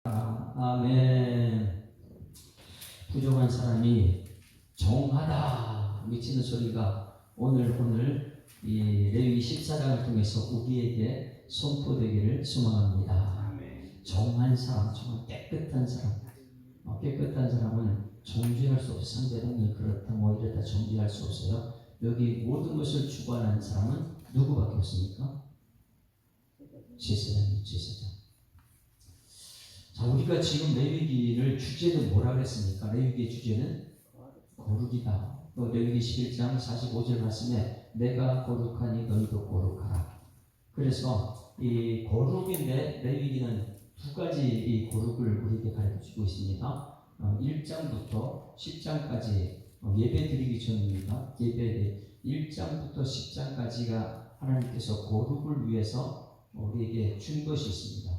아멘. 부족한 사람이 정하다 외치는 소리가 오늘 이 레위기 14장을 통해서 우리에게 선포되기를 소망합니다. 아멘. 정한 사람, 정말 깨끗한 사람. 깨끗한 사람은 정죄할 수 없어요. 상대방이 그렇다 이렇다 정죄할 수 없어요. 여기 모든 것을 주관하는 사람은 누구밖에 없습니까? 제사장이죠. 제사장. 자, 우리가 지금 레위기를 주제는 뭐라 그랬습니까? 레위기의 주제는 거룩이다. 또 레위기 11장 45절 말씀에 내가 거룩하니 너희도 거룩하라. 그래서 이 거룩인데 레위기는 두 가지 이 거룩을 우리에게 가르쳐주고 있습니다. 1장부터 10장까지 예배 드리기 전입니다. 예배 1장부터 10장까지가 하나님께서 거룩을 위해서 우리에게 준 것이 있습니다.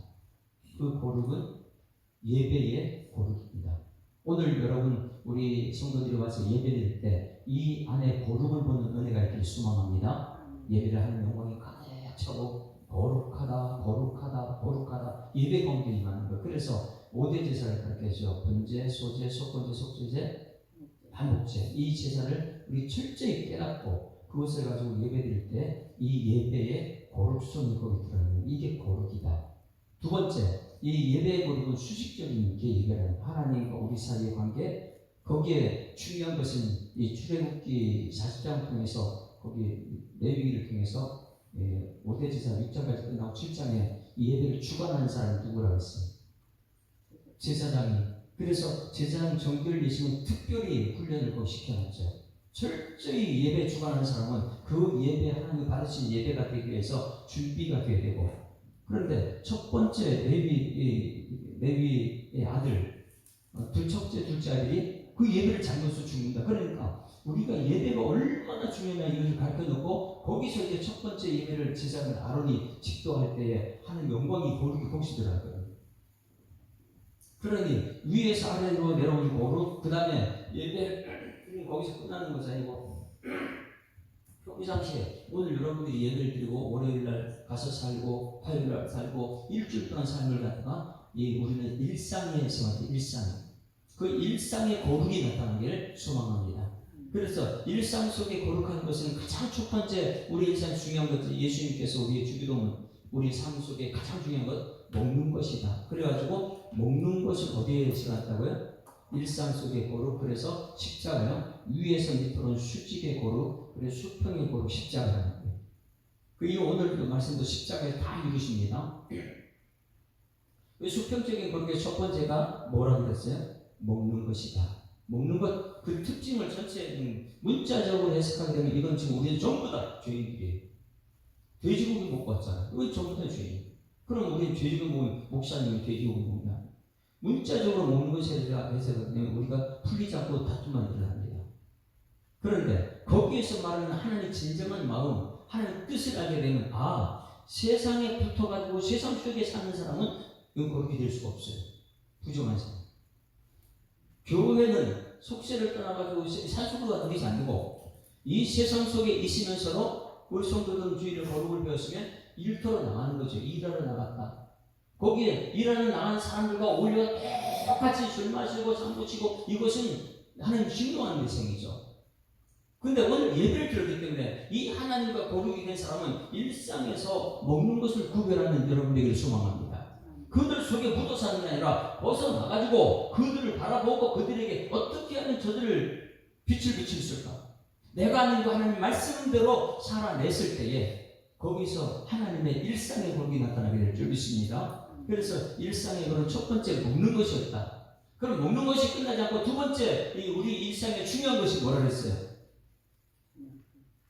그 거룩은 예배의 거룩입니다. 오늘 여러분 우리 성도들이 와서 예배드릴 때 이 안에 거룩을 보는 은혜가 있기를 소망합니다. 예배를 하는 영광이 가득 차고 거룩하다 거룩하다 거룩하다 예배 가운데 임하는 것. 그래서 5대 제사를 가르쳐줘. 번제, 소제, 속번제, 속죄제, 반복제. 이 제사를 우리 철저히 깨닫고 그것을 가지고 예배드릴 때 이 예배의 거룩성이 거기 들어있는 이게 거룩이다. 두 번째, 이 예배의 거룩은 수직적인 게 얘기하는 하나님과 우리 사이의 관계. 거기에 중요한 것은 이 출애굽기 40장 통해서 거기 레위기를 통해서 5대 제사 6장까지 끝나고 7장에 이 예배를 주관하는 사람이 누구라고 했어요? 제사장이. 그래서 제사장 정결 예식은 특별히 훈련을 꼭 시켜놨죠. 철저히 예배 주관하는 사람은 그 예배 하나님이 받으신 예배가 되기 위해서 준비가 되어야 되고. 그런데 첫 번째 레위의 아들, 첫째, 둘째 아들이 그 예배를 잘못해서 죽는다. 그러니까 우리가 예배가 얼마나 중요하냐 이것을 가르쳐 놓고 거기서 이제 첫 번째 예배를 제사장 아론이 직도할 때에 하는 영광이 거룩이 동시더라고요. 그러니 위에서 아래로 내려오는 거룩, 그 다음에 예배를 거기서 끝나는 것이 아니고 평상시에 오늘 여러분들이 예배를 드리고 월요일날 가서 살고 화요일날 살고 일주일 동안 삶을 갖다가 우리는 일상에 생활해. 일상. 그 일상의 거룩이 나타나기를 소망합니다. 그래서 일상 속에 거룩한 것은 가장 첫 번째 우리 일상 중요한 것. 예수님께서 우리의 주기도문 우리 삶 속에 가장 중요한 것 먹는 것이다. 그래가지고 먹는 것을 어디에 지났다고요? 일상 속의 거룩. 그래서 십자가요. 위에서 밑으로는 수직의 거룩, 그리고 수평의 거룩, 십자가라는 거예요. 그리고 오늘 그 말씀도 십자가에 다 이루십니다. 수평적인 거룩의 첫 번째가 뭐라고 그랬어요? 먹는 것이다. 먹는 것, 그 특징을 전체 문자적으로 해석하게 되면 이건 지금 우리는 전부 다 죄인들이에요. 돼지고기 먹고 왔잖아요. 이건 전부 다 죄인. 그럼 우리는 돼지고기 먹으면 목사님이 돼지고기 먹냐? 문자적으로 먹는 것에 대해서 우리가 풀리지 않고 다툼만 일어납니다. 그런데 거기에서 말하는 하나님의 진정한 마음, 하나님의 뜻을 알게 되면 세상에 붙어가지고 세상 속에 사는 사람은 이건 거룩이 될 수가 없어요. 부정한 사람. 교회는 속세를 떠나가지고 산속으로 들이지 않고 이 세상 속에 있으면서도 우리 성도들은 주일에 거룩을 배웠으면 일터로 나가는 거죠. 일하러 나갔다. 거기에 일하러 나간 사람들과 오히려 똑같이 술 마시고 장구 치고 이것은 하나님 신뢰하는 대상이죠. 근데 오늘 예배를 드렸기 때문에 이 하나님과 거룩이 된 사람은 일상에서 먹는 것을 구별하는 여러분에게 소망합니다. 그들 속에 묻어 사는 게 아니라 벗어나가지고 그들을 바라보고 그들에게 어떻게 하면 저들을 빛을 비칠 수 있을까? 내가 아닌 하나님 말씀대로 살아냈을 때에 거기서 하나님의 일상의 거룩이 나타나게 될 줄 믿습니다. 그래서 일상의 거룩은 첫 번째 먹는 것이었다. 그럼 먹는 것이 끝나지 않고 두 번째 우리 일상의 중요한 것이 뭐라 그랬어요?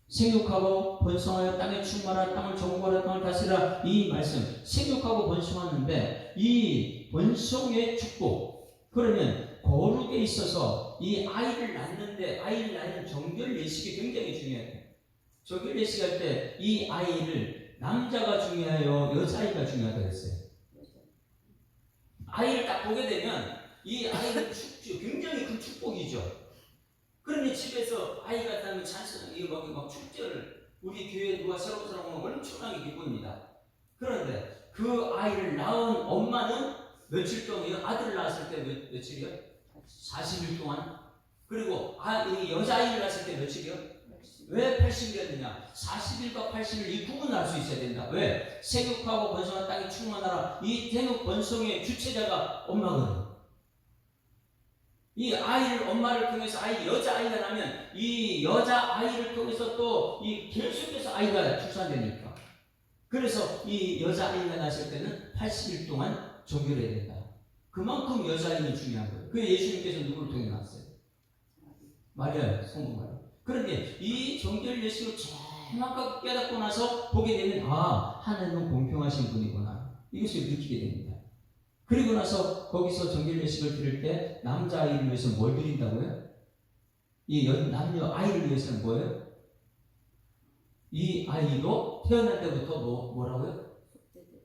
생육하고 번성하여 땅에 충만하여 땅을 정복하여 땅을 다스리라. 이 말씀 생육하고 번성하는데 이 번성의 축복, 그러면 거룩에 있어서 이 아이를 낳는데 아이를 낳는 정결 예식이 굉장히 중요해요. 정결 예식할 때 이 아이를 남자가 중요해요, 여자아이가 중요하다고 했어요? 아이를 딱 보게 되면 이 아이는 굉장히 큰 축복이죠. 그러니 집에서 아이가 낳으면 찬성하게 막 축제를 우리 교회에 누가 새로운 사람 오면 엄청나게 기쁩니다. 그런데 그 아이를 낳은 엄마는 며칠 동안이요? 아들을 낳았을 때 며칠이요? 40일 동안. 그리고 이 여자아이를 낳았을 때 며칠이요? 왜 80일이었느냐? 40일과 80일 이 구분을 할 수 있어야 된다. 왜? 생육하고 번성한 땅이 충만하라. 이 생육 번성의 주체자가 엄마거든. 이 아이를 엄마를 통해서 여자아이가 나면 이 여자아이를 통해서 또 이 계속해서 아이가 출산되니까. 그래서 이 여자아이가 낳았을 때는 80일 동안 정결해야 된다. 그만큼 여자아이는 중요한 거예요. 그 예수님께서 누구를 통해 낳았어요? 마리아, 성부 마리아. 그런데 이 정결 예수를 정확하게 깨닫고 나서 보게 되면 하나님은 공평하신 분이구나. 이것을 느끼게 됩니다. 그리고 나서 거기서 정결 예식을 드릴 때 남자아이를 위해서 뭘 드린다고요? 이 남녀 아이를 위해서는 뭐예요? 이 아이도 태어날 때부터 뭐라고요?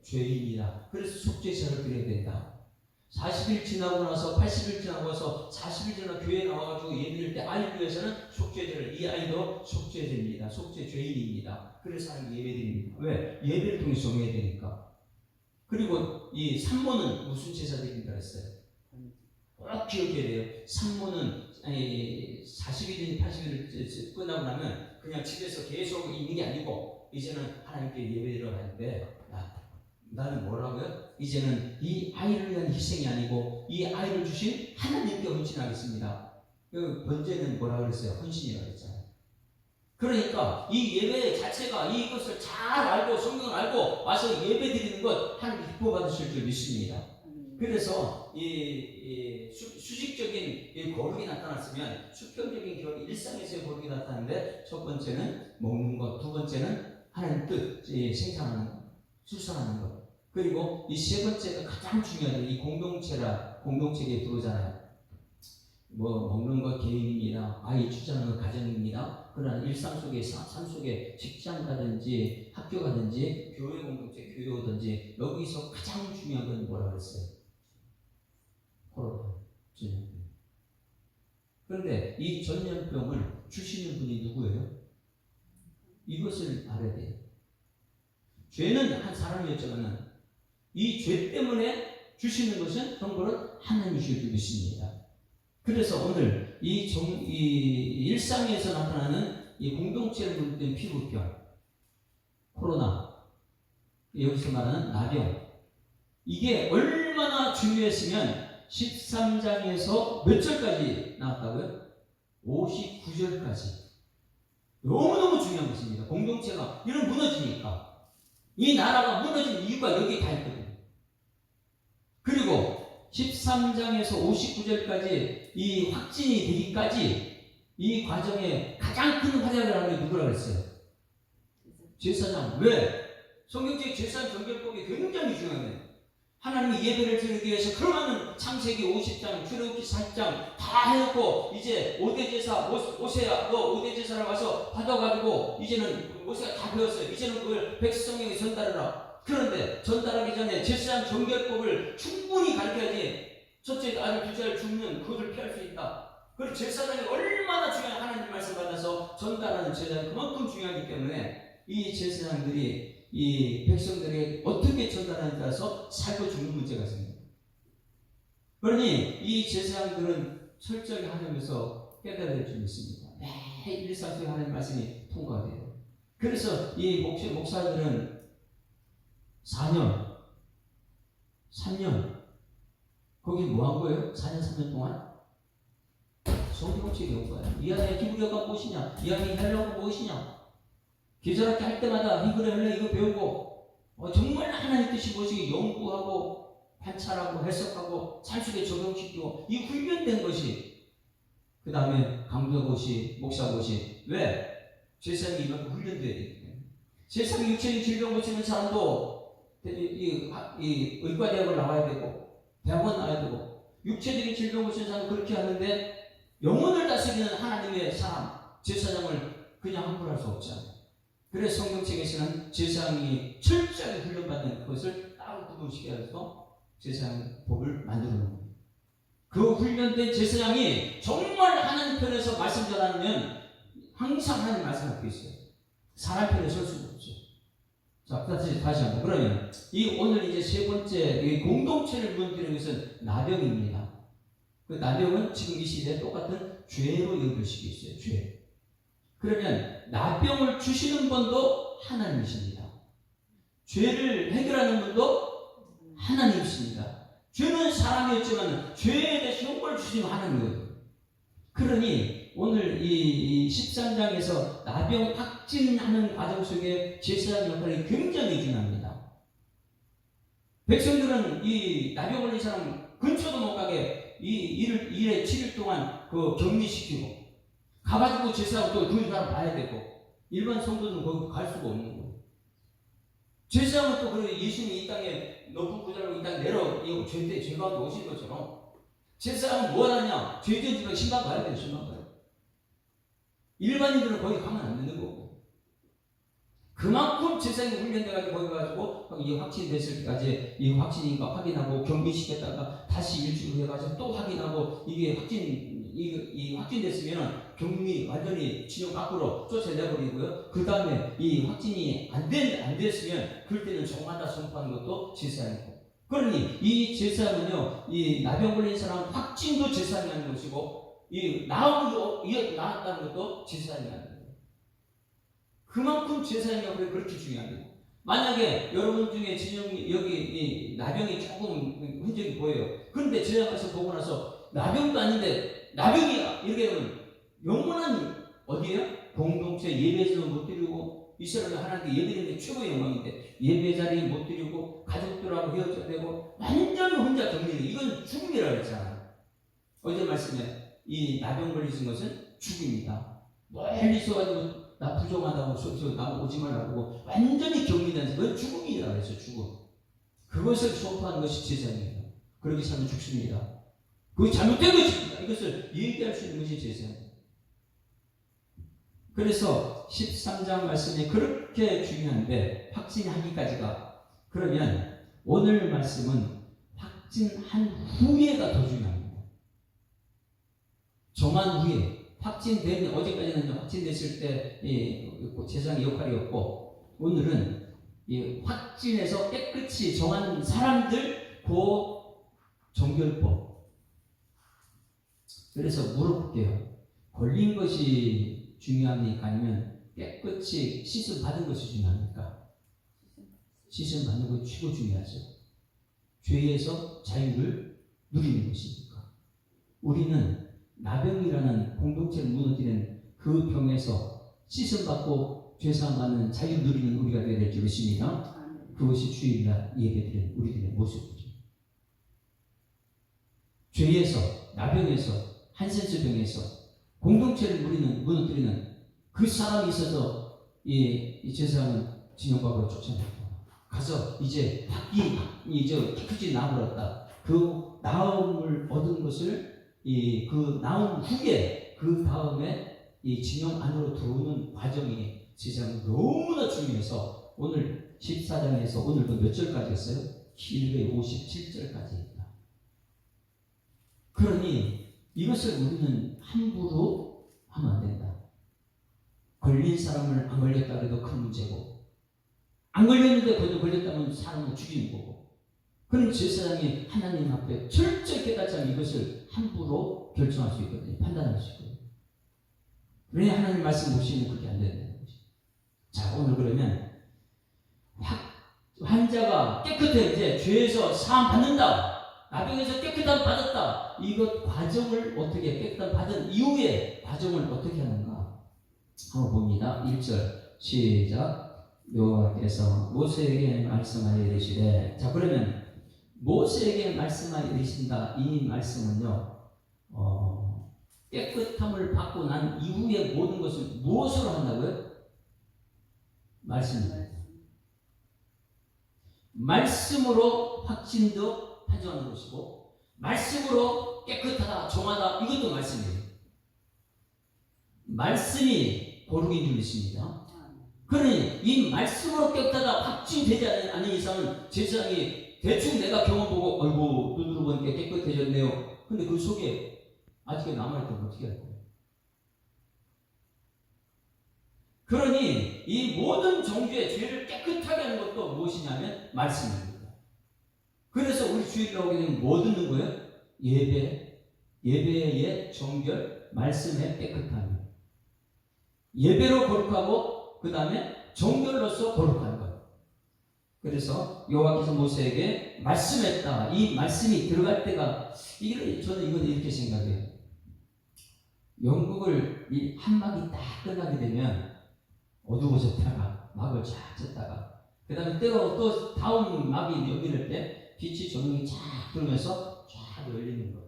죄인이다. 그래서 속죄제를 드려야 된다. 40일 지나고 나서 80일 지나고 나서 40일 지나 교회에 나와가지고 예드릴 때 아이를 위해서는 속죄제를, 이 아이도 속죄제입니다. 속죄죄인입니다. 그래서 하나님 예배드립니다. 왜? 예배를 통해 정해야 되니까. 그리고 이 산모는 무슨 제사 드린다 했어요? 꼭 기억해야 돼요. 산모는 40일이든 80일을 끝나고 나면 그냥 집에서 계속 있는 게 아니고 이제는 하나님께 예배드려 하는데 나는 뭐라고요? 이제는 이 아이를 위한 희생이 아니고 이 아이를 주신 하나님께 헌신하겠습니다. 그 번제는 뭐라고 그랬어요? 헌신이라고 했잖아요. 그러니까 이 예배 자체가 이것을 잘 알고 성경을 알고 와서 예배 드리는 것 하나님 기뻐 받으실 줄 믿습니다. 그래서 이 수직적인 이 거룩이 나타났으면 수평적인 일상에서의 거룩이 나타나는데 첫 번째는 먹는 것, 두 번째는 하나님 뜻, 생산하는 것, 출산하는 것. 그리고 이 세 번째가 가장 중요한 이 공동체에 들어오잖아요. 먹는 것 개인입니다. 아이 출산하는 것 가정입니다. 그러나 일상 속에 삶 속에 직장 가든지 학교 가든지 교회 공동체 교회 오든지 여기서 가장 중요한 건 뭐라고 했어요? 코로나 전염병. 그런데 이 전염병을 주시는 분이 누구예요? 이것을 알아야 돼요. 죄는 한 사람이었지만 이 죄 때문에 주시는 것은 정보는 하나님이실 줄 믿습니다. 그래서 오늘 이 일상에서 나타나는 이 공동체를 물든 피부병, 코로나, 여기서 말하는 나병, 이게 얼마나 중요했으면 13장에서 몇 절까지 나왔다고요? 59절까지. 너무너무 중요한 것입니다. 공동체가 이런 무너지니까. 이 나라가 무너진 이유가 여기에 다 있거든요. 그리고 13장에서 59절까지 이 확진이 되기까지 이 과정에 가장 큰 활약을 하는 게 누구라고 했어요? 제사장. 왜? 성경적 제사 정결법이 굉장히 중요해요. 하나님이 예배를 드리기 위해서 그러면 창세기 50장, 출애굽기 4장 다 해놓고 이제 5대 제사, 오세야 너 5대 제사를 와서 받아가지고 이제는 모세가 다 배웠어요. 이제는 그걸 백성에게 전달하라. 그런데 전달하기 전에 제사장 정결법을 충분히 가르쳐야지 첫째 아들 둘째 아들 죽는 그것을 피할 수 있다. 그리고 제사장이 얼마나 중요한 하나님 말씀 받아서 전달하는 제사장이 그만큼 중요하기 때문에 이 제사장들이 이 백성들에게 어떻게 전달하느냐에 따라서 살고 죽는 문제가 있습니다. 그러니 이 제사장들은 철저히 하나님에서 깨달아야 될 줄 믿습니다. 매일 일상 속에 하나님 말씀이 통과가 돼요. 그래서 이 목사들은 4년, 3년 거기 뭐 한 거예요? 4년, 3년 동안? 성경책이 온 거예요. 이 안에 히브리어가 무엇이냐? 이 안에 헬라어가 무엇이냐? 계절학기 할 때마다 히브리 헬라 이거 배우고 정말 하나님 뜻이 무엇인지 연구하고 관찰하고 해석하고 삶 속에 적용시키고 이 훈련된 것이 그 다음에 강도고시, 목사고시. 왜? 제사장이 이만큼 훈련돼야 되기 때문에. 세상에 육체적인 질병 고치는 사람도 이 의과대학을 나와야 되고 대학원 나와야 되고 육체적인 질병 고치는 사람은 그렇게 하는데 영혼을 다스리는 하나님의 사람 제사장을 그냥 함부로 할 수 없잖아요. 그래서 성경책에서는 제사장이 철저하게 훈련받는 것을 따로 구분시켜서 제사장 법을 만들어 놓은 거예요. 그 훈련된 제사장이 정말 하나님 편에서 말씀 전하면 항상 하나님 말씀 앞에 있어요. 사람 편에 설 수가 없죠. 자, 다시 한번. 그러면 이 오늘 이제 세 번째 이 공동체를 무너뜨리는 것은 나병입니다. 그 나병은 지금 이 시대에 똑같은 죄로 여길 수 있어요. 죄. 그러면 나병을 주시는 분도 하나님이십니다. 죄를 해결하는 분도 하나님이십니다. 죄는 사람이었지만 죄에 대해서 형벌을 주시는 하나님이에요. 그러니 오늘 이 13장에서 나병 확진하는 과정 속에 제사장 역할이 굉장히 중요합니다. 백성들은 이 나병 걸린 사람 근처도 못 가게 일에 7일 동안 그 격리시키고 가가지고 제사하고 또 그 사람 봐야 되고 일반 성도들은 거기 갈 수가 없는 거예요. 제사장은 또 그래 예수님이 이 땅에 높은 부자로 이 땅에 내려 이 죄 가운데 오신 것처럼 제사장은 뭐 하냐? 죄지은 집에 신방 가야 돼요. 신방 가요. 일반인들은 거기 가면 안 되는 거고 그만큼 제사장이 훈련돼가지고 거기 가지고 이 확진이 됐을 때까지 이 확진인가 확인하고 격리시켰다가 다시 일주일 해가지고 또 확인하고 이게 이 확진됐으면 격리 완전히 진영 밖으로 쫓아내버리고요. 그 다음에 이 확진이 안 됐으면 그럴 때는 정하다 선포하는 것도 제사장이고. 그러니 이 제사는요, 이 나병 걸린 사람 확진도 제사장이 하는 것이고, 이 나았다는 것도 제사장이 하는 거예요. 그만큼 제사장 역할이 그렇게 중요합니다. 만약에 여러분 중에 진영이 여기 이 나병이 조금 흔적이 보여요. 그런데 제사장 가서 보고 나서 나병도 아닌데 나병이야 이렇게 되면 영원한 어디에요? 공동체 예배에서 못 드리고 이스라엘 하나님께 예배드리는 게 최고의 영광인데 예배 자리에 못 드리고 가족들하고 헤어져야 되고 완전히 혼자 격리돼. 이건 죽음이라고 했잖아요. 어제 말씀에 이 나병 걸리신 것은 죽음이다. 멀리 있어가지고 나 부정하다고 나 오지 말라고 완전히 격리된 것은 죽음이라고 했어요. 죽음. 그것을 선포하는 것이 제사입니다. 그렇게 살면 죽습니다. 그것이 잘못된 것입니다. 이것을 얘기할 수 있는 것이 제사입니다. 그래서 13장 말씀이 그렇게 중요한데 확진하기까지가 그러면 오늘 말씀은 확진한 후에가 더 중요합니다. 정한 후에 확진된 어제까지는 확진됐을 때 제사장의 역할이었고 오늘은 이 확진해서 깨끗이 정한 사람들 그 정결법. 그래서 물어볼게요. 걸린 것이 중요합니까? 아니면 깨끗이 씻음 받은 것이 중요합니까? 씻음 받는 것이 최고 중요하죠. 죄에서 자유를 누리는 것입니까? 우리는 나병이라는 공동체를 무너뜨리는 그 병에서 씻음 받고 죄사함 받는 자유를 누리는 우리가 되어야 될 줄 믿습니다. 그것이 주일날 예배드리는 우리들의 모습이죠. 죄에서, 나병에서, 한센스병에서 공동체를 무너뜨리는 그 사람이 있어서 이 제사장은 진영 밖으로 쫓아냈다. 가서 이제 이제 깨끗이 나아버렸다. 그 나음을 얻은 것을 그 나음 후에 그 다음에 이 진영 안으로 들어오는 과정이 제사장은 너무나 중요해서 오늘 14장에서 오늘도 몇 절까지 했어요? 757절까지 했다. 그러니 이것을 우리는 함부로 하면 안 된다. 걸린 사람을 안 걸렸다 그래도 큰 문제고 안 걸렸는데 그래도 걸렸다면 사람을 죽이는 거고 그럼 제사장이 하나님 앞에 철저히 깨닫지 않으면 이것을 함부로 결정할 수 있거든요. 판단할 수 있거든요. 왜 하나님 말씀 보시면 그렇게 안 된다는 거죠. 자 오늘 그러면 환자가 깨끗해 이제 죄에서 사함 받는다. 나병에서 깨끗함 받았다. 이것 과정을 어떻게 깨끗함 받은 이후에 과정을 어떻게 하는가 한번 봅니다. 1절 시작. 여호와께서 모세에게 말씀하여 이르시되 자 그러면 모세에게 말씀하여 이르신다. 이 말씀은요 깨끗함을 받고 난 이후에 모든 것을 무엇으로 한다고요? 말씀입니다. 말씀으로 확진도 판정하는 것이고 말씀으로 깨끗하다 정하다 이것도 말씀이에요. 말씀이 고르긴 줄 믿습니다. 그러니 이 말씀으로 깨끗하다 확진되지 않는 이상은 제사장이 대충 내가 경험 보고 아이고 눈으로 보니까 깨끗해졌네요. 근데 그 속에 아직 남아있다면 어떻게 할 거예요? 그러니 이 모든 종교의 죄를 깨끗하게 하는 것도 무엇이냐면 말씀입니다. 그래서 우리 주일에 오게 되면 뭐 듣는 거예요? 예배의 정결, 말씀의 깨끗함. 예배로 거룩하고 그 다음에 정결로서 거룩한 것. 그래서 여호와께서 모세에게 말씀했다. 이 말씀이 들어갈 때가 저는 이건 이렇게 생각해요. 영국을 이 한 막이 딱 끝나게 되면 어두워졌다가 막을 쫙 쳤다가 그 다음에 때가 또 다음 막이 열릴 때 빛이 조명이 쫙 들어오면서 쫙 열리는 거예요.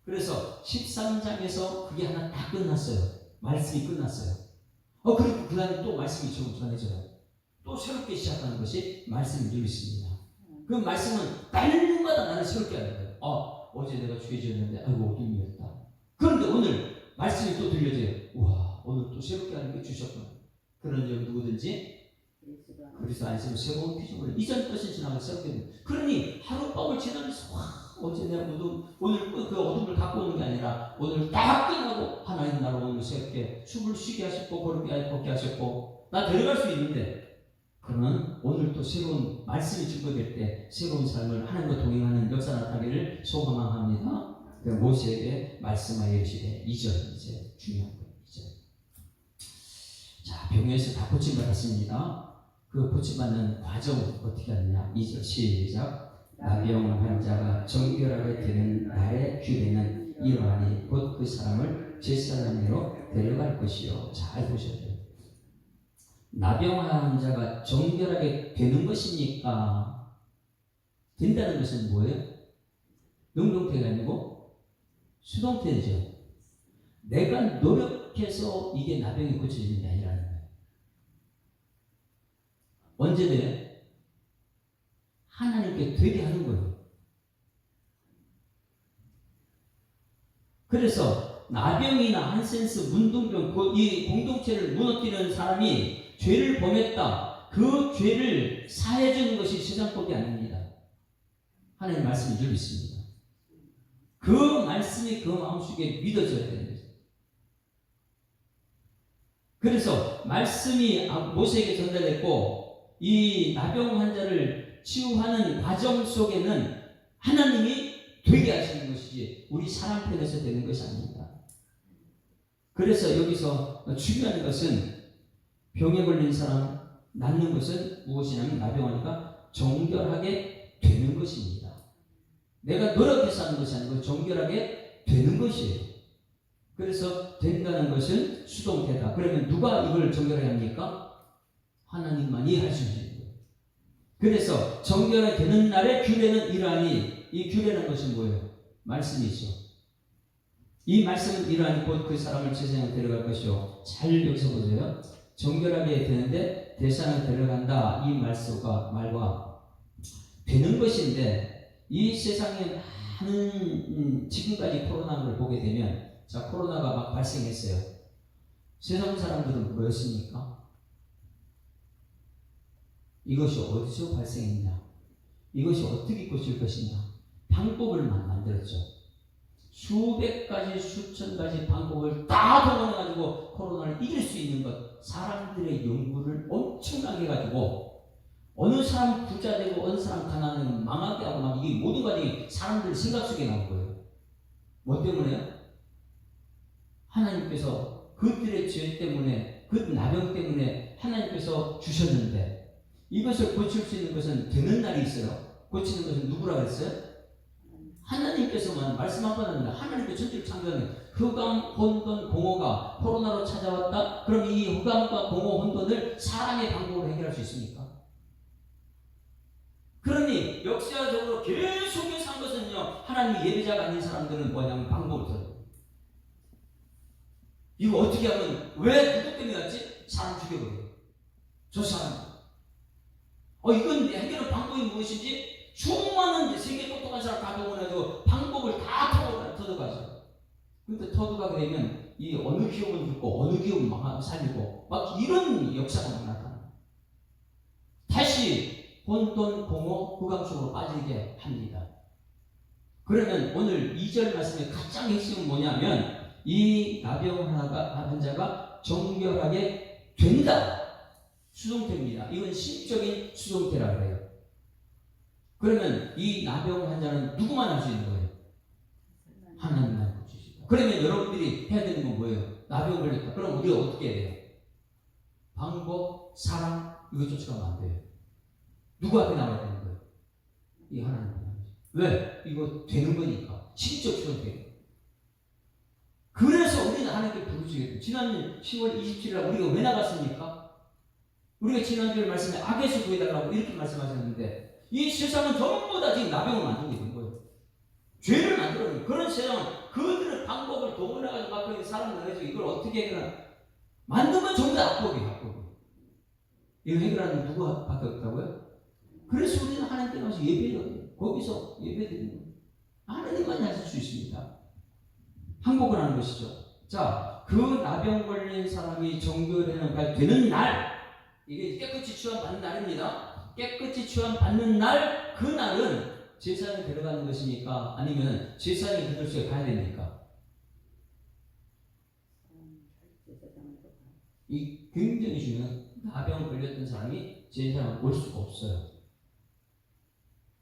그래서 13장에서 그게 하나 딱 끝났어요. 말씀이 끝났어요. 그리고 그 다음에 또 말씀이 전해져요. 또 새롭게 시작하는 것이 말씀인 줄 믿습니다. 그 말씀은 날마다 나를 새롭게 하는 거예요. 어제 내가 죄지었는데 아이고 어둠이었다. 그런데 오늘 말씀이 또 들려져요. 와, 오늘 또 새롭게 하는 게 주셨구나. 그런 점 누구든지 그리스도 안에서 새로운 피조물, 이전 것이 지나가 새롭게 됩니다. 그러니 하룻밤을 지나면서 어제 내가 오늘 그 어둠을 갖고 오는 게 아니라 오늘 딱 끝나고 하나님 나를 오늘 새롭게 숨을 쉬게 하셨고 걷게 하셨고 나 데려갈 수 있는데 그러면 오늘 또 새로운 말씀이 증거될 때 새로운 삶을 하나님과 동행하는 역사 나타나기를 소망합니다. 모세에게 말씀하여 이르시되 2절 이제 중요한 거예요. 2절. 자, 병에서 다 고침받았습니다. 그 고침받는 과정 어떻게 하느냐. 2절 시작. 나병 환자가 정결하게 되는 날의 규례는 이러하니 곧 그 사람을 제사장으로 데려갈 것이요. 잘 보셔야 돼요. 나병 환자가 정결하게 되는 것이니까 된다는 것은 뭐예요? 능동태가 아니고 수동태죠. 내가 노력해서 이게 나병이 고쳐지는 게 아니라는 거예요. 언제 돼요? 하나님께 되게 하는 거예요. 그래서 나병이나 한센스, 문둥병 이 공동체를 무너뜨리는 사람이 죄를 범했다. 그 죄를 사해 주는 것이 세상법이 아닙니다. 하나님 말씀인 줄 믿습니다. 그 말씀이 그 마음속에 믿어져야 되는 거죠. 그래서 말씀이 모세에게 전달됐고 이 나병 환자를 치유하는 과정 속에는 하나님이 되게 하시는 것이지 우리 사람 편에서 되는 것이 아닙니다. 그래서 여기서 중요한 것은 병에 걸린 사람 낫는 것은 무엇이냐면 나병하니까 정결하게 되는 것입니다. 내가 노력해서 하는 것이 아니고 정결하게 되는 것이에요. 그래서 된다는 것은 수동태다. 그러면 누가 이걸 정결하게 합니까? 하나님만이 할 수 있는 거예요. 그래서 정결하게 되는 날의 규례는 이러하니 이 규례라는 것은 뭐예요? 말씀이죠. 이 말씀은 이러하니 곧 그 사람을 제사장으로 데려갈 것이요. 잘 여기서 보세요. 정결하게 되는데 제사장으로 데려간다. 이 말과 되는 것인데 이 세상에 많은 지금까지 코로나를 보게 되면 자 코로나가 막 발생했어요. 세상 사람들은 뭐였습니까? 이것이 어디서 발생했냐? 이것이 어떻게 고칠 것이냐? 방법을 만들었죠. 수백 가지 수천 가지 방법을 다 동원해가지고 코로나를 이길 수 있는 것 사람들의 연구를 엄청나게 해가지고 어느 사람 부자 되고 어느 사람 가난하면 망하게 하고 막 이게 모든 과정이 사람들 생각 속에 나온 거예요. 뭐 때문에요? 하나님께서 그들의 죄 때문에 그 나병 때문에 하나님께서 주셨는데 이것을 고칠 수 있는 것은 되는 날이 있어요. 고치는 것은 누구라고 했어요? 하나님께서만 말씀하거든요. 하나님께서 천지를 창조하는 흑암, 혼돈, 공허가 코로나로 찾아왔다. 그럼 이 흑암과 공허, 혼돈을 사람의 방법으로 해결할 수 있습니까? 그러니 역사적으로 계속해서 한 것은요. 하나님의 예배자가 아닌 사람들은 뭐냐면 방법을 써요. 이거 어떻게 하면 왜 누구 때문에 왔지? 사람 죽여버려요. 저 사람. 이건 해결할 방법이 무엇인지 수많은 세계 똑똑한 사람 다 동원해서 방법을 다 터득하죠. 근데 터득하게 되면 이 어느 기업은 죽고 어느 기업은 막 살리고 막 이런 역사가 나타나요. 다시 혼돈, 공허, 흑암 속으로 빠지게 합니다. 그러면 오늘 2절 말씀의 가장 핵심은 뭐냐면 이 나병 환자가 정결하게 된다. 수동태입니다. 이건 심적인 수동태라고 해요. 그러면 이 나병 환자는 누구만 할 수 있는 거예요? 하나님만 할 수 있다. 그러면 여러분들이 해야 되는 건 뭐예요? 나병 걸렸다. 그럼 우리가 어떻게 해야 돼요? 방법, 사랑, 이거 쫓아가면 안 돼요. 누구 앞에 나와야 되는 거예요? 이 하나님. 왜? 이거 되는 거니까. 심적 수동태. 그래서 우리는 하나님께 부르시겠죠. 지난 10월 27일 날 우리가 왜 나갔습니까? 우리가 지난주에 말씀에 악에서 구해달라고 이렇게 말씀하셨는데 이 세상은 전부 다 지금 나병을 만들고 있는 거예요. 죄를 만들어요. 그런 세상은 그들의 방법을 동원해가지고 갖고 있는 사람을 해가지고 이걸 어떻게 해결하나 만든 건 전부 다 악법이에요. 악법. 이거 해결하는 누구밖에 없다고요? 그래서 우리는 하나님께 나와서 예배해요. 거기서 예배드리는 거예요. 하나님만 하실 수 있습니다. 항복을 하는 것이죠. 자, 그 나병 걸린 사람이 정결회는 되는 날, 이게 깨끗이 취함받는 날입니다. 깨끗이 취함받는 날, 그 날은 제사장이 데려가는 것입니까? 아니면 제사장이 그들 속에 가야 됩니까? 이 굉장히 중요한 나병 걸렸던 사람이 제사장을 올 수가 없어요.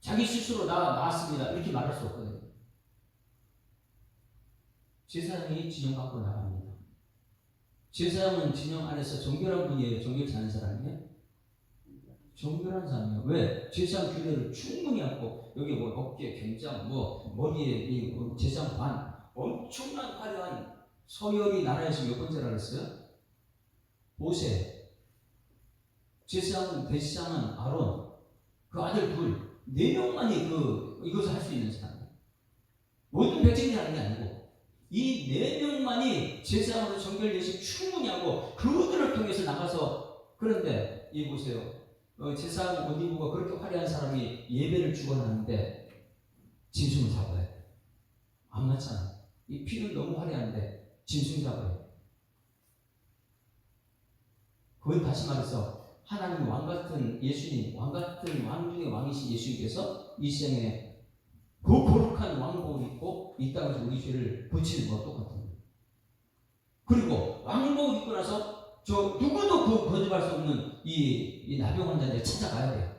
자기 스스로 나왔습니다. 이렇게 말할 수 없거든요. 제사장이 진영 밖으로 나갑니다. 제사장은 진영 안에서 정결한 분이에요? 정결치 않은 사람이에요? 정결한 사람이에요. 왜? 제사장 규례를 충분히 하고 여기 뭐 어깨, 견장, 뭐 머리에 이 제사장 반 엄청난 화려한 서열이 나라에서 몇 번째라 그랬어요? 모세. 제사장은 대제사장은 아론. 그 아들 둘. 4명만이 이것을 할 수 있는 사람이에요. 모든 백성들이 하는 게 아니고 이 4명만이 제사장으로 정결되시 충분히 하고 그들을 통해서 나가서 그런데 이 보세요. 제사장 어디부가 그렇게 화려한 사람이 예배를 주관하는데 짐승을 잡아야 돼. 안 맞잖아. 이 피는 너무 화려한데 짐승 잡아야 돼. 그건 다시 말해서 하나님 왕같은 예수님, 왕같은 왕 중의 왕이신 예수님께서 이 세상에 그 거룩한 왕복을 입고 이 땅에서 우리 죄를 고치는 것과 똑같은 거예요. 그리고 왕복을 입고 나서 저 누구도 그 거듭할 수 없는 이 나병 환자를 찾아가야 돼요.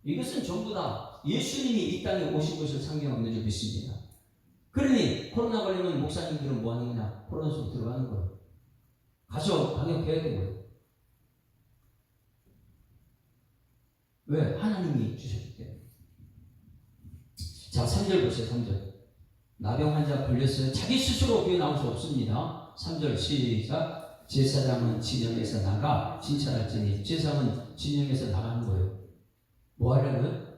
이것은 전부 다 예수님이 이 땅에 오신 것을 상징하고 있는 줄 믿습니다. 그러니 코로나 걸리면 목사님들은 뭐 하는 거냐? 코로나 속에 들어가는 거예요. 가서 방역해야 되는 거예요. 왜? 하나님이 주셨기 때문에. 자, 3절 보세요. 3절. 나병 환자 걸렸어요. 자기 스스로 교회 나올 수 없습니다. 3절 시작. 제사장은 진영에서 나가 진찰할지니. 제사장은 진영에서 나가는 거예요. 뭐 하려고요?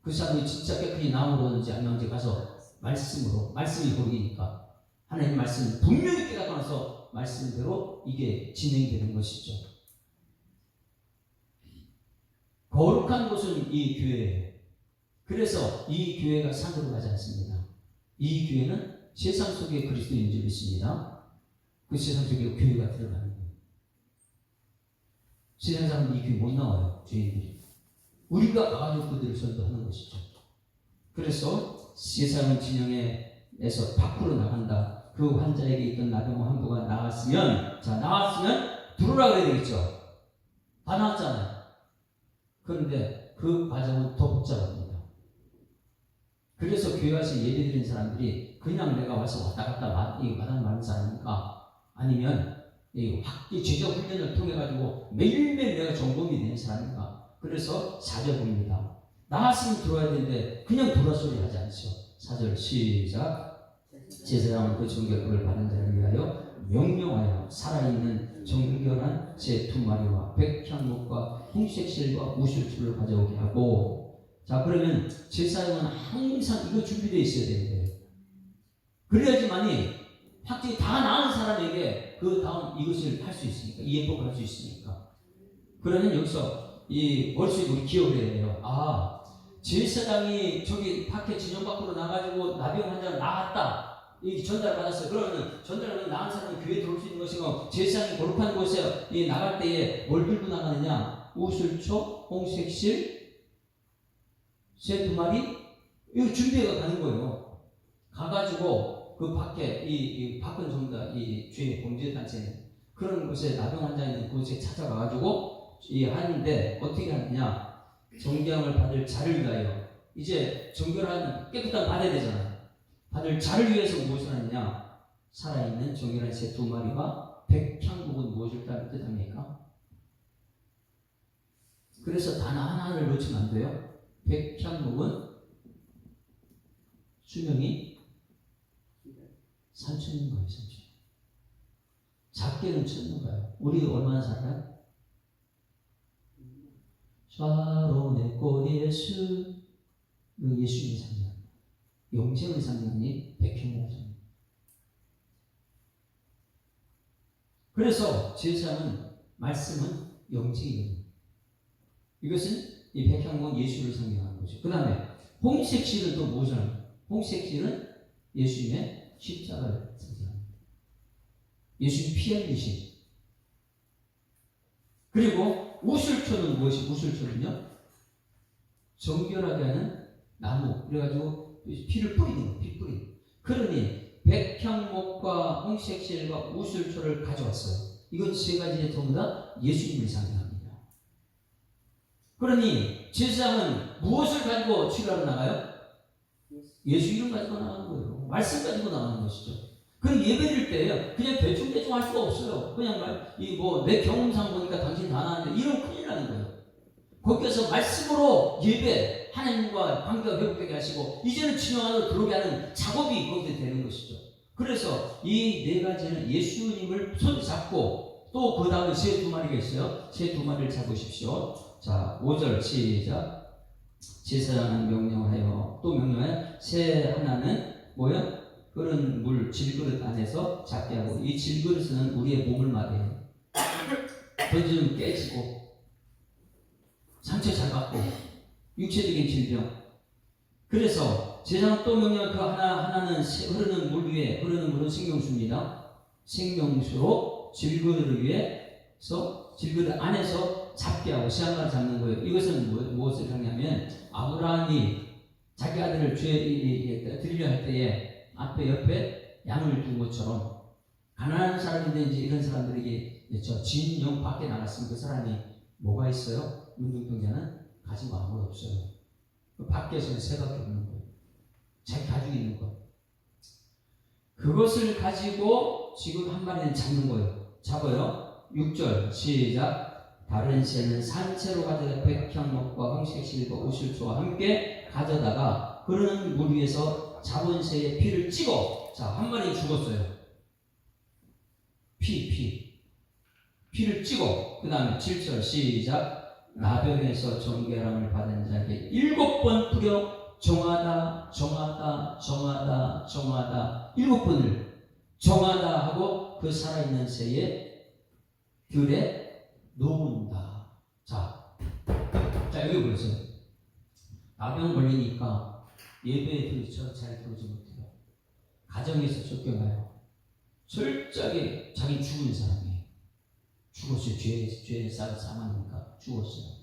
그 사람이 진짜 깨끗이 나오는지 안 나오는지 가서 말씀으로, 말씀이 보이니까 하나님 말씀을 분명히 깨닫고 나서 말씀대로 이게 진행이 되는 것이죠. 거룩한 곳은 이 교회예요. 그래서 이 교회가 산으로 가지 않습니다. 이 교회는 세상 속에 그리스도인 줄 믿습니다. 그 세상 속에 교회가 들어가는 거예요. 세상 사람은 이 교회 못 나와요. 죄인들이. 우리가 가가지고 그들을 전도하는 것이죠. 그래서 세상은 진영에서 밖으로 나간다. 그 환자에게 있던 나병 환부가 나왔으면, 자, 나왔으면 들어오라 그래야 되겠죠. 다 나왔잖아요. 그런데 그 과정은 더 복잡합니다. 그래서 교회 와서 예배 드린 사람들이 그냥 내가 와서 왔다 갔다 마당 많은 사람입니까? 아니면 이 제자 훈련을 통해 가지고 매일매일 내가 점검이 되는 사람인가? 그래서 4절 봅니다. 나왔으면 들어와야 되는데 그냥 돌아 소리 하지 않죠. 4절 시작. 제사장은 그 정결을 받은 자를 위하여 명령하여 살아있는 정결한 새 2마리와 백향목과 홍색실과 우슬초를 가져오게 하고, 자, 그러면 제사장은 항상 이거 준비되어 있어야 되는데, 그래야지만이 확실히 다 나은 사람에게 그 다음 이것을 할 수 있으니까, 이 예법을 할 수 있으니까. 그러면 여기서 이 머릿속에 우리 기억을 해야 돼요. 아, 제사장이 저기 밖에 진영 밖으로 나가지고 나병 환자가 나왔다. 이 전달을 받았어요. 그러면 전달하면 나은 사람이 교회에 들어올 수 있는 것이고, 제사장이 거룩한 곳에 나갈 때에 뭘 들고 나가느냐? 우슬초, 홍색실, 새 2마리? 이거 준비해가 가는 거예요. 가가지고 그 밖에 이 밖은 전부 다 이 죄의 범죄 단체는 그런 곳에 나병 환자 있는 곳에 찾아가가지고 하는데 어떻게 하느냐? 정결함을 받을 자를 위하여. 이제 정결한 깨끗한 받아야 되잖아요. 받을 자를 위해서 무엇을 하느냐? 살아있는 정결한 새 2마리와 백향목은 무엇을 뜻합니까? 그래서 단 하나를 놓치면 안 돼요. 백향목은 수명이 3천인 거예요. 3천. 작게는 천인 거예요. 우리 얼마나 살아요? 샤론의 꽃 예수, 예수님의 상징, 영생의 상징이 백향목이죠. 그래서 제사는 말씀은 영생이에요. 이것은 이 백향목은 예수를 상징하는 거죠. 그 다음에 홍색 실은 또 무엇을 합니까? 홍색 실은 예수님의 십자가를 상징합니다. 예수님 피 흘리심. 그리고 우슬초는 무엇이? 우슬초는요, 정결하게 하는 나무. 그래가지고 피를 뿌리는 거예요. 피 뿌리는. 그러니 백향목과 홍색실과 우슬초를 가져왔어요. 이건 세 가지의 전부 다 예수님을 상징합니다. 그러니 제사장은 무엇을 가지고 치료하러 나가요? 예수 이름 가지고 나가는 거예요. 말씀 가지고 나가는 것이죠. 그 예배드릴 때 그냥 대충 할 수가 없어요. 그냥 내 경험상 보니까 당신 다 나왔는데 이러면 큰일 나는 거예요. 거기에서 말씀으로 예배, 하나님과 관계가 회복되게 하시고 이제는 진영 안으로 들어오게 하는 작업이 거기에 되는 것이죠. 그래서 이 네 가지는 예수님을 손 잡고 또 그 다음에 새 2마리가 있어요. 새 2마리를 잡으십시오. 자, 5절 시작. 제사장은 명령하여 또 명령하여 새 하나는 뭐야? 끓은 물 질그릇 안에서 잡게 하고, 이 질그릇은 우리의 몸을 말해요. 던지면 깨지고 상처 잘 받고 육체적인 질병. 그래서 제사장 또 명령 그 하나는 흐르는 물 위에, 흐르는 물은 생명수입니다. 생명수로 질그릇을 위해서 질그릇 안에서 잡게 하고 시한가를 잡는 거예요. 이것은 무엇을 하냐면 아브라함이 자기 아들을 죄에 드리려 할 때에 앞에 옆에 양을 둔 것처럼 가난한 사람인데 이제 이런 사람들에게 저 진영 밖에 나갔으면 그 사람이 뭐가 있어요? 눈동자는 가진 거 아무것도 없어요. 그 밖에서는 새밖에 없는 거예요. 자기 가지고 있는 것. 그것을 가지고 지금 한 마리는 잡는 거예요. 잡아요. 6절 시작. 다른 새는 산채로 가져다 백향목과 홍색실과 우슬초와 함께 가져다가 흐르는 물 위에서 잡은 새의 피를 찍어. 자, 한 마리 죽었어요. 피를 찍어. 그 다음에 7절 시작. 나병에서 정결함을 받은 자에게 7번 뿌려 정하다 7번을 정하다 하고 그 살아있는 새의 귤에 놓은다. 자, 여기 보세요. 나병 걸리니까 예배에 잘 들어오지 못해요. 가정에서 쫓겨나요. 철저하게 자기 죽은 사람이에요. 죽었어요. 죄에 싸우니까 죽었어요.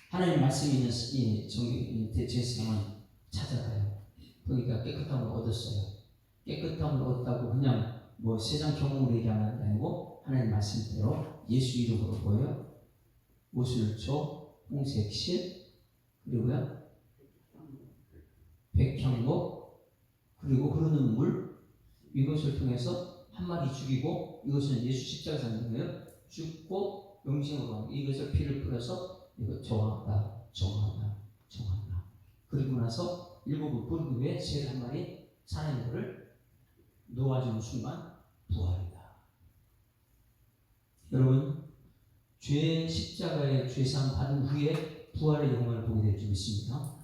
하나님 말씀이 있는 제사장은 찾아가요. 그러니까 깨끗함을 얻었어요. 깨끗함을 얻었다고 그냥 세상 경험으로 얘기하는 게 아니고 하나님 말씀대로 예수 이름으로 보여요. 우슬초, 홍색실, 그리고요 백향목, 그리고 흐르는 물, 이것을 통해서 한 마리 죽이고, 이것은 예수 십자가 상징이에요. 죽고 영생으로 가는, 이것을 피를 뿌려서 이거 정하다. 그리고 나서 7번 뿌린 후에 새 한 마리 살아있는 것을 놓아주는 순간 부활이다. 여러분, 죄의 십자가의 죄상 받은 후에 부활의 영광을 보게 될 줄 믿습니다.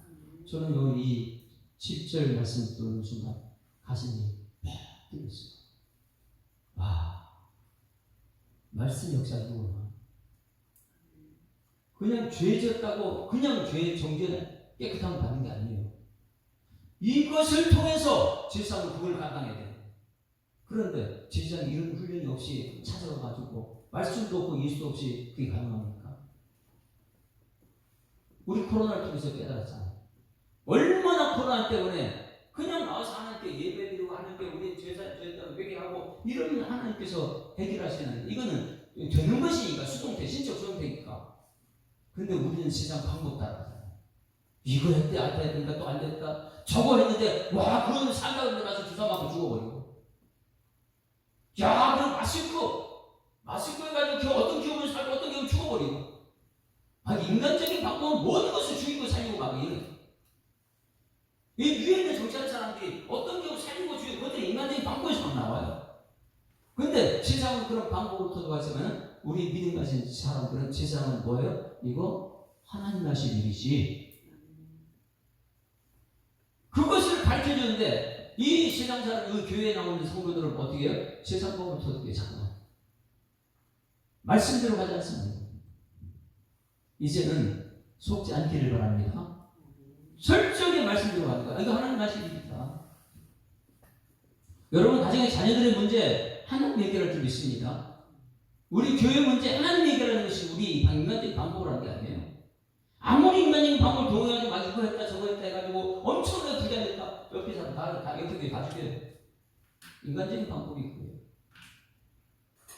저는 이 10절 말씀 듣는 순간 가슴이 팍 뛰었어요. 와, 말씀 역사이구나. 그냥 죄 졌다고 그냥 죄 정죄는 깨끗함을 받는 게 아니에요. 이것을 통해서 제사장은 그걸 감당해야 돼요. 그런데 제사장이 이런 훈련이 없이 찾아가가지고 말씀도 없고 예수도 없이 그게 가능합니까? 우리 코로나를 통해서 깨달았잖아요. 얼마나 코로나 때문에 그냥 나와서 하나님께 예배드리고 하나님께 우리 제사장 회개하고 하고 이런 하나님께서 해결하시는 이거는 되는 것이니까 수동태, 신적 수동태니까. 근데 우리는 세상 방법 따라가잖아요. 이거 했대 안 됐다 또 안 됐다. 저거 했는데 와 그러면 산다고 했는데 가서 주사 맞고 죽어버리고. 야 그럼 마스크 해가지고 어떤 기업을 살고 어떤 기업을 죽어버리고. 아니 인간적인 방법은 모든 것을 죽이고 살리고 막 이래. 이 위에 있는 정치하는 사람들이 어떤 기업을 살리고 죽이고 그것들이 인간적인 방법에서 나와요. 근데 세상은 그런 방법을 터득하 있으면 우리 믿음 가진 사람들은 세상은 뭐예요? 이거 하나님 하실 일이지. 그것을 가르쳐주는데 이 세상 사람, 이 교회에 나오는 성도들은 어떻게 해요? 세상 법을 터득해 잠깐만. 말씀대로 가지 않습니다. 이제는 속지 않기를 바랍니다. 설정의 말씀대로 가는 거야. 이거 하나님 하실 일이다. 여러분 가정의 자녀들의 문제 하나님 해결할 줄 믿습니다. 우리 교회 문제 하나님 해결하는 것이 우리 인간적인 방법을 하는 게 아니에요. 아무리 인간적인 방법을 동의하고 막 이거 했다 저거 했다 해가지고 엄청나게 부자됐다. 옆에 사람 다 옆에 봐주게요. 인간적인 방법이 있고요.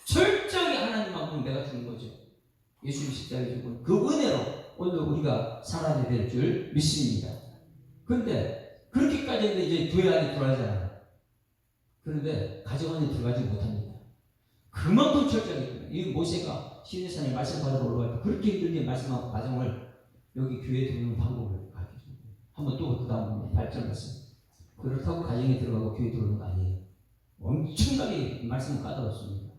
철저히 하나님 방법은 내가 주는 거죠. 예수님 십자가에 주고 그 은혜로 오늘 우리가 살아야 될 줄 믿습니다. 그런데 그렇게까지 했는데 이제 교회 안에 들어가잖아요. 그런데 가정 안에 들어가지 못합니다. 그만큼 철저하기. 이 모세가 시내산에 말씀 받으러 올라갈 때 그렇게 힘들게 말씀하고 과정을 여기 교회에 들어오는 방법을 가르쳐줍니다. 한번 또 그 다음 발전했어요. 그렇다고 가정에 들어가고 교회에 들어오는 거 아니에요. 엄청나게 말씀을 까다롭습니다.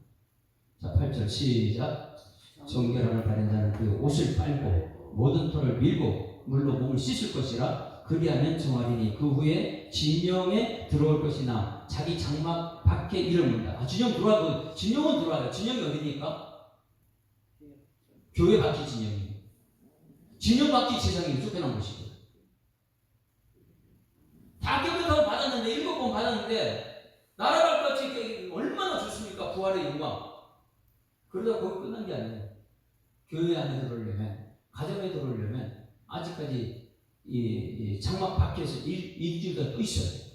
자, 8절 시작. 정결함을 바른 자는 그 옷을 빨고 모든 털을 밀고 물로 몸을 씻을 것이라. 그리하면 정하리니 그 후에 진영에 들어올 것이나 자기 장막 밖에 이르는다. 진영 들어와도 진영은 들어와요. 진영이 어디입니까? 교회 밖이 진영이에요. 진영 밖이 세상에 쫓겨난 것이고. 다 깨끗하고 받았는데 7번 받았는데 날아갈 것 같이 얼마나 좋습니까? 부활의 영광. 그러다 거기 끝난 게 아니에요. 교회 안에 들어오려면, 가정에 들어오려면 아직까지 이 장막 밖에서 일주일간 또 있어야 돼요.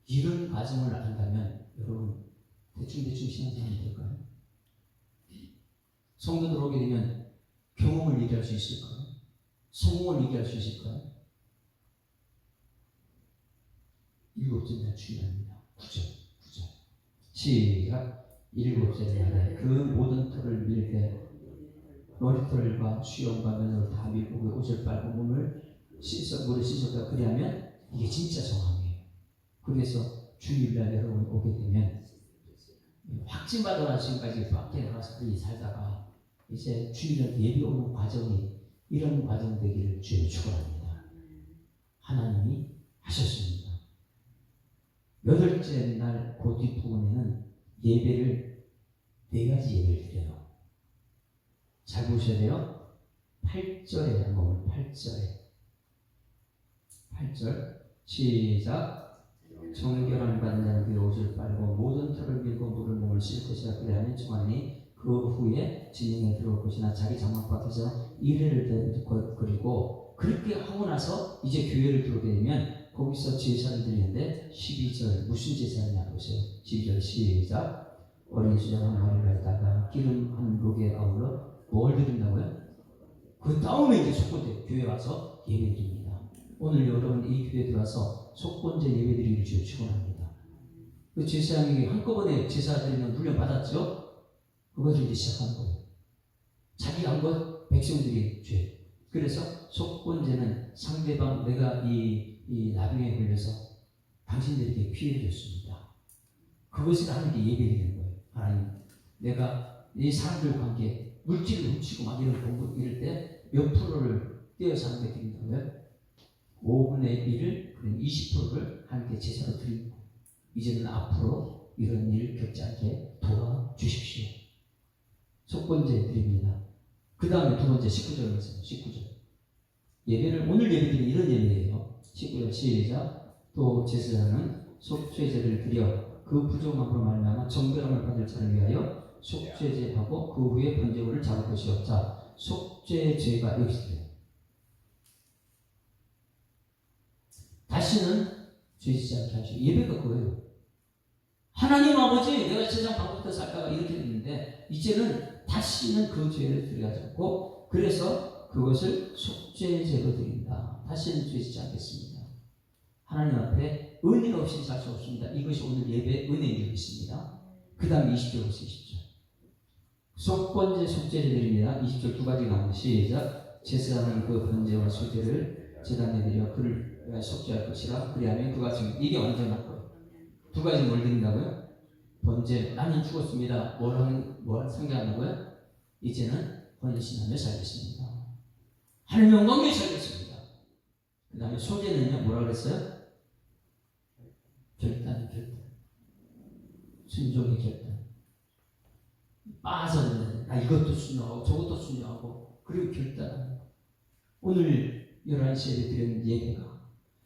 이런 과정을 안다면 여러분 대충 신앙생활이 될까요? 성도 들어오게 되면 경험을 얘기할 수 있을까요? 성공을 얘기할 수 있을까요? 7절이 중요합니다. 9절 시작. 7절에 그 모든 털을 밀되 머리털과 수염과 면으로 다 밀고 그 옷을 빨고 몸을 물에 씻었다. 그리하면 이게 진짜 정함이에요. 그래서 주일날 여러분 오게 되면 확진받아라 지금까지 밖에 나가서 그렇게 살다가 이제 주일날 예배 오는 과정이 이런 과정 되기를 주여 축원합니다. 하나님이 하셨습니다. 8째 날 그 뒷부분에는 예배를 4가지 예배를 드려요. 잘 보셔야 돼요. 8절에 한번 8절 시작. 정결함을 받는 자는 그 옷을 빨고 모든 털을 밀고 물을 몸을 씻을 것이라. 그래야만 정하니 그 후에 진영에 들어올 것이나 자기 장막 밖에서 이래를 그리고 그렇게 하고 나서 이제 교회를 들어오게 되면 거기서 제사를 드리는데 12절 무슨 제사냐 보세요. 12절 시작. 어린 수장 한 마리를 갖다가 기름 한 록에 아울러 뭘 드린다고요? 그 다음에 이제 속건제 교회 와서 예배 드립니다. 오늘 여러분 이 교회에 들어와서 속건제 예배 드리기를 주여 축원합니다. 그 제사장이 한꺼번에 제사 드리는 훈련 받았죠? 그것을 이제 시작하는 거예요. 자기 한 것 백성들이 죄. 그래서 속건제는 상대방 내가 이 나병에 걸려서 당신들에게 피해를 줬습니다. 그것을 하나님께 예배드리는 거예요. 하나님, 내가 이 사람들 관계 물질을 훔치고 막 이런 공부 이럴 때 몇 프로를 떼어서 하나님께 드린다고요? 5분의 1을 그럼 20%를 하나님께 제사로 드리는 거예요. 이제는 앞으로 이런 일 겪지 않게 도와주십시오. 속건제 드립니다. 그 다음에 두 번째 19절을 했어요. 19절. 예배를 오늘 예배드리는 이런 예배예요. 19절 시작. 또 제사장은 속죄제를 드려 그 부정함으로 말미암아 정결함을 받을 자를 위하여 속죄제하고 그 후에 번제물을 잡을 것이 없자. 속죄제가 여기 있어요. 다시는 죄짓지 않게 하시고 예배가 그거예요. 하나님 아버지, 내가 세상 방법대로 살다가 이렇게 됐는데 이제는 다시는 그 죄를 드려하지 않고, 그래서 그것을 속죄제로 드린다. 다시는 죄 짓지 않겠습니다. 하나님 앞에 은혜 없이 살 수 없습니다. 이것이 오늘 예배 은혜인 줄 믿습니다. 그 다음 20절 보세요. 20절. 속번제 속죄를 드립니다. 20절 두 가지 나오는 시작. 제사하는 그 번제와 속죄를 제단에 드려 그를 속죄할 것이라. 그리하면 그가 지금 이게 완전할 거예요. 두 가지 뭘 드린다고요? 번제, 나는 죽었습니다. 뭘 상기한다고요? 이제는 헌신하며 살겠습니다. 하나님 영광 위에 살겠습니다. 그 다음에 소제는요, 뭐라 그랬어요? 결단. 순종의 결단. 빠져는 나 이것도 순종하고 저것도 순종하고, 그리고 결단. 오늘 11시 예배 드리는 예배가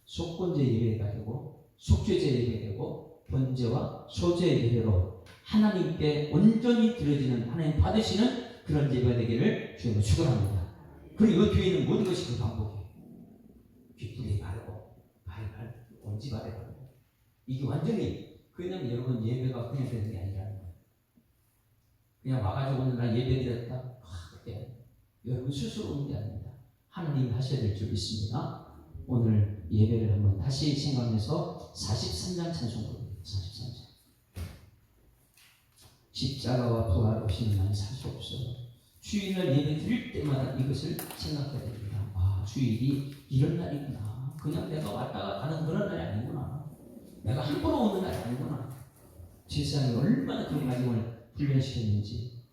속번제 예배가 되고 속죄제 예배가 되고 번제와 소제 예배로 하나님께 온전히 드려지는, 하나님 받으시는 그런 예배가 되기를 주님으로 축원합니다. 그리고 이 뒤에 있는 모든 것이 그 반복이에요. 귓불이 바르고 발이 바르고 온지 발에 바르고, 이게 완전히 그냥 여러분 예배가 그냥 되는 게 아니라는 거예요. 그냥 와가지고 오늘 날 예배 드렸다, 그게 여러분 스스로 오는 게 아닙니다. 하나님이 하셔야 될 줄 믿습니다. 오늘 예배를 한번 다시 생각해서 43장 찬송 부릅니다. 43장. 십자가와 부활 없이는 난 살 수 없어요. 주일날 예배 드릴 때마다 이것을 생각해야 됩니다. 아, 주일이 이런 날이구나. 그냥 내가 왔다가 가는 그런 날이 아니구나. 내가 함부로 오는 날이 아니구나. 세상에 얼마나 그 말씀을 훈련시켰는지.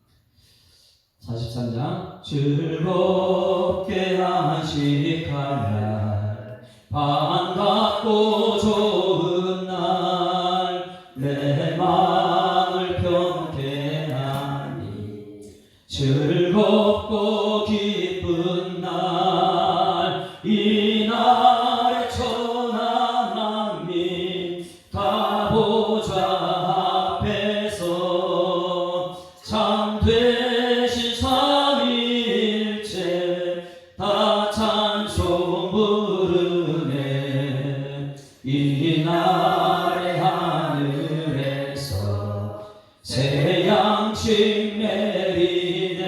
43장. 즐겁게 안식할 날, 반갑고 좋은 날, 내 마음을 편케 하니 즐겁고 기쁜 날, 이 날에 천하 만민 다 보좌 앞에서 참되신 삼위일체 다 찬송 부르네. 이 날에 하늘에서 새 양식 내리네.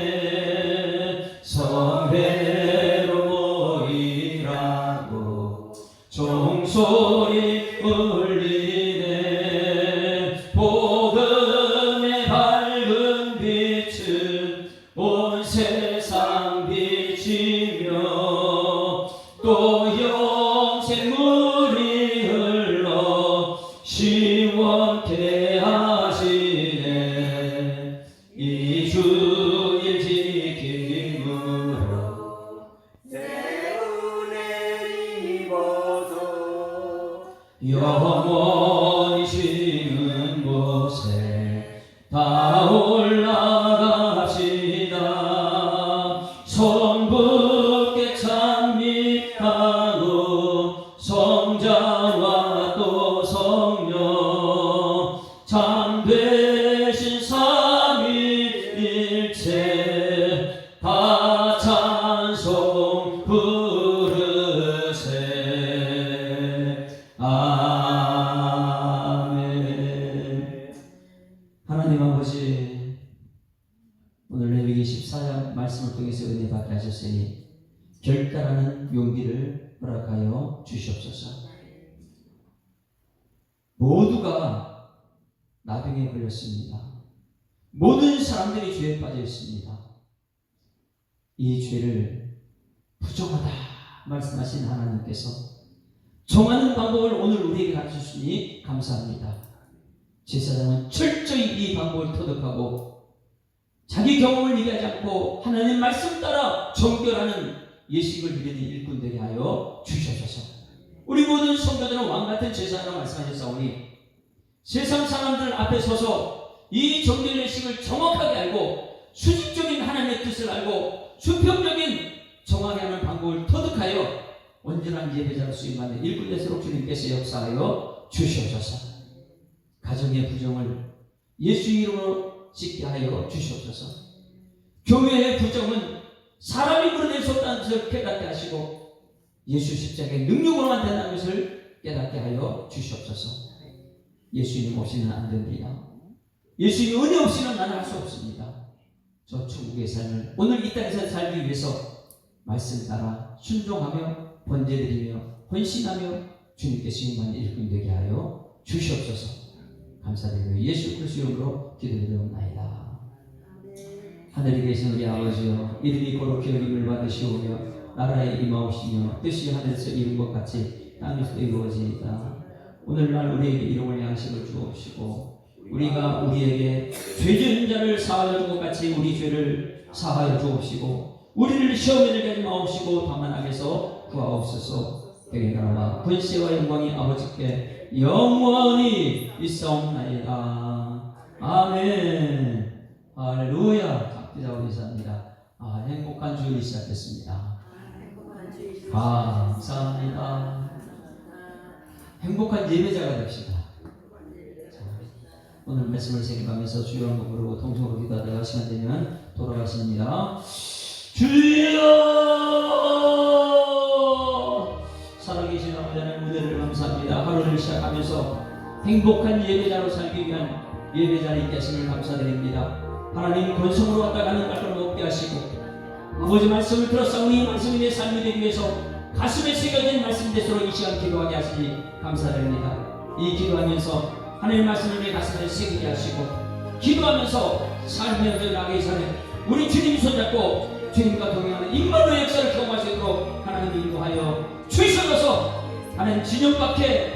성회로 모이라고 종소리 울리네. 복음의 밝은 빛은 온 세상 비치며, 또 영생 물이 흘러 시원케 하시네. 이 주일 지킴으로 새 은혜 입어서 영원히 쉬는 곳에 다 올라갑시다. 손붙게 찬미하고 성자와 또 성령 참되신 삼위일체 다 찬송 부르세. 아멘. 하나님 아버지, 오늘 레위기 14장 말씀을 통해서 은혜 받게 하셨으니 결단하는 용기를 허락하여 주시옵소서. 모두가 나병에 걸렸습니다. 모든 사람들이 죄에 빠져 있습니다. 이 죄를 부정하다 말씀하신 하나님께서 정하는 방법을 오늘 우리에게 가르치시니 감사합니다. 제사장은 철저히 이 방법을 터득하고 자기 경험을 얘기하지 않고 하나님 말씀 따라 정결하는 예식을 드리는 일꾼 되게 하여 주셔서, 우리 모든 성도들은 왕같은 제사장을 말씀하셨사오니 세상 사람들 앞에 서서 이 정결 예식을 정확하게 알고 수직적인 하나님의 뜻을 알고 수평적인 정하게 하는 방법을 터득하여 온전한 예배자로 수임하는 일꾼 되도록 주님께서 역사하여 주시옵소서. 가정의 부정을 예수 이름으로 짓게 하여 주시옵소서. 교회의 부정은 사람이 물어낼 수 없다는 것을 깨닫게 하시고 예수 십자가의 능력으로만 된다는 것을 깨닫게 하여 주시옵소서. 예수님 없이는 안 됩니다. 예수님 은혜 없이는 나는 할 수 없습니다. 저 천국의 삶을 오늘 이 땅에서 살기 위해서 말씀 따라 순종하며 번제드리며 헌신하며 주님께서 임한 일꾼 되게 하여 주시옵소서. 감사드리며 예수 그리스도 이름으로 기도드리옵나이다. 하늘에 계신 우리 아버지여, 이름이 거룩히 여김을 받으시오며 나라에 임하옵시며 뜻이 하늘에서 이룬 것 같이 땅에서도 이루어지이다. 오늘날 우리에게 일용할 양식을 주옵시고 우리가 우리에게 죄 지은 자를 사하여 준 것 같이 우리 죄를 사하여 주옵시고 우리를 시험에 들게 하지 마옵시고 다만 악에서 구하옵소서. 대개 나라와 권세와 영광이 아버지께 영원히 있사옵나이다. 아멘. 할렐루야. 기자 감사합니다. 행복한 주일이 시작됐습니다. 감사합니다. 행복한 예배자가 됩시다. 오늘 말씀을 생각하면서 주여 한번 부르고 통성으로 기도하다가 시간 되면 돌아가십니다. 주여, 살아계신 아버지 하나님 은혜를 감사합니다. 하루를 시작하면서 행복한 예배자로 살기 위한 예배자를 있게 하심을 감사드립니다. 하나님 권성으로 왔다 가는 날을 먹게 하시고 아버지 말씀을 들었사오니 이 말씀이 내 삶이 되기 위해서 가슴에 새겨진 말씀 되도록 이 시간 기도하게 하시니 감사드립니다. 이 기도하면서 하나님 말씀을 내 가슴에 새기게 하시고 기도하면서 삶의 여정 나가기 전에 우리 주님 손잡고 주님과 동행하는 임마누엘 역사를 경험할 수 있도록 하나님이 인도하여 주시옵소서. 하나님 진영 밖에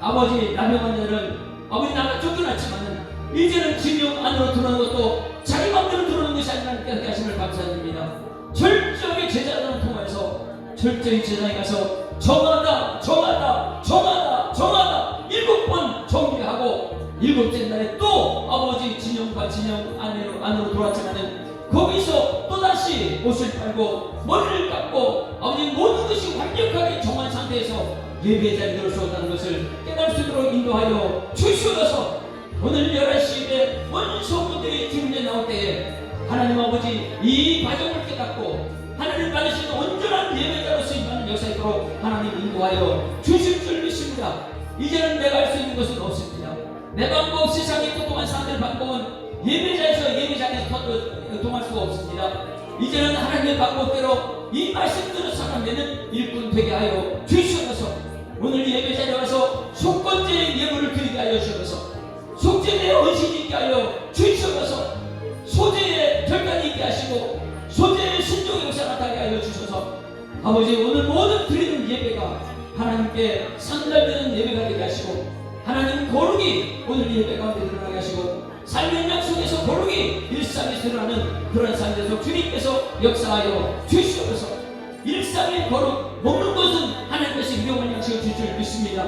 아버지 남용한 자들은 아버지 나가 쫓겨났지만은 이제는 진영 안으로 들어오는 것도 자기 마음대로 들어오는 것이 아니라 함께 하심을 감사드립니다. 철저하게 제자들을 통해서 철저히 제자에 가서 정하다 7번 정리하고 7째 날에 또 아버지 진영과 진영 안으로 들어왔지만은 거기서 또다시 옷을 빨고 머리를 깎고 아버지 모든 것이 완벽하게 정한 상태에서 예배의 자리에 들을 수 없다는 것을 깨달을 수 있도록 인도하여 주시옵소서. 오늘 11시에 원소분들이 주님에 나올 때에 하나님 아버지 이 과정을 깨닫고 하나님 받으시는 온전한 예배자로서 임하는 역사에 있도록 하나님 인도하여 주실 줄 믿습니다. 이제는 내가 할 수 있는 것은 없습니다. 내 방법, 세상의 똑똑한 사람들의 방법은 예배자에서 예배자에서 통할 수가 없습니다. 이제는 하나님의 방법대로 이 말씀대로 살아내는 일꾼 되게 하여 주시옵소서. 오늘 예배자에 와서 속건제의 예물을 드리게 하여 주시옵소서. 속죄의 헌신이 있게 하여 주시옵소서. 소재의 결단이 있게 하시고 소재의 순종의 역사 나타나게 하여 주셔서 아버지 오늘 모든 드리는 예배가 하나님께 상달되는 예배가 되게 하시고 하나님 거룩이 오늘 예배 가운데 드러나게 하시고 삶의 약속에서 거룩이 일상에 드러나는 그런 삶에서 주님께서 역사하여 주시옵소서. 일상의 거룩 먹는 것은 하나님께서 일용할 양식을 줄 줄 믿습니다.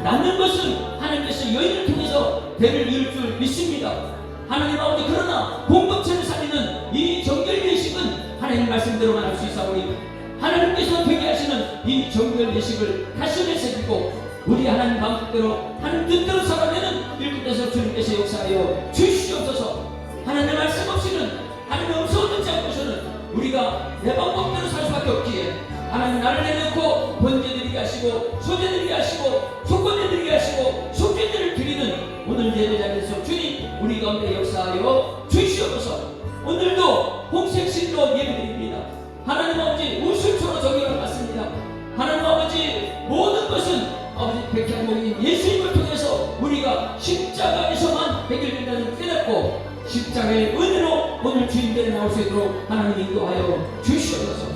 낳는 것은 하나님께서 여인을 통해서 대를 이을 줄 믿습니다. 하나님 아버지 그러나 공동체를 살리는 이 정결 예식은 하나님 말씀대로만 할 수 있사오니 하나님께서 되게 하시는 이 정결 예식을 가슴에 새기고 우리 하나님 방법대로 하나님 뜻대로 살아내는 일꾼에서 주님께서 역사하여 주시옵소서. 하나님 말씀 없이는 하나님 음성을 듣지 않고서는 우리가 내 방법대로 살 수밖에 없기에 하나님 나를 내놓고 번제드리게 하시고 소제드리게 하시고 속건제드리게 하시고 속죄제를 드리는 오늘 예배자에서 주님 우리 가운데 역사하여 주시옵소서. 오늘도 홍색신로 예배드립니다. 하나님 아버지 우술초로 정의를 받습니다. 하나님 아버지 모든 것은 아버지 백향목인 예수님을 통해서 우리가 십자가에서만 해결된다는 깨닫고 십자가의 은혜로 오늘 주님들에 나올 수 있도록 하나님 인도하여 주시옵소서.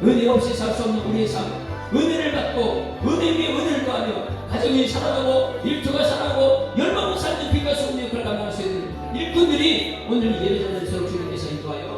은혜 없이 살 수 없는 우리의 삶 은혜를 받고 은혜 위에 은혜를 더하며 가정이 살아가고 일터가 살아가고 열방을 살는 빛과 소금의 역할을 감당할 수 있는 일꾼들이 오늘 예배자들에서 주님께서 인도하여